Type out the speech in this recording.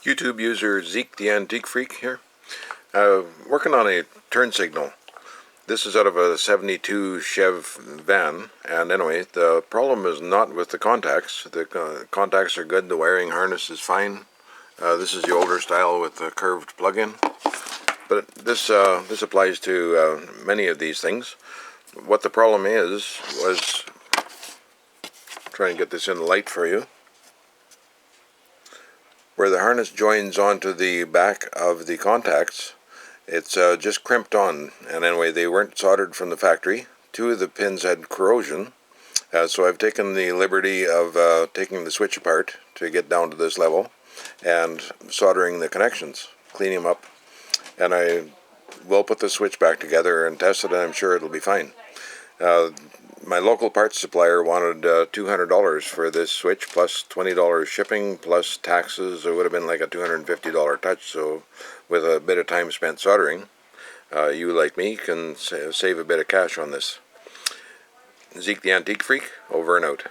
YouTube user Zeke the Antique Freak here, working on a turn signal. This is out of a 72 Chev van, and anyway, the problem is not with the contacts. The contacts are good, the wiring harness is fine. This is the older style with the curved plug-in, but this applies to many of these things. What the problem was try and get this in the light for you. Where the harness joins onto the back of the contacts, it's just crimped on, and anyway, they weren't soldered from the factory. Two of the pins had corrosion, so I've taken the liberty of taking the switch apart to get down to this level and soldering the connections, cleaning them up, and I will put the switch back together and test it, and I'm sure it'll be fine. My local parts supplier wanted $200 for this switch, plus $20 shipping, plus taxes. It would have been like a $250 touch, so with a bit of time spent soldering, you, like me, can save a bit of cash on this. Zeke the Antique Freak, over and out.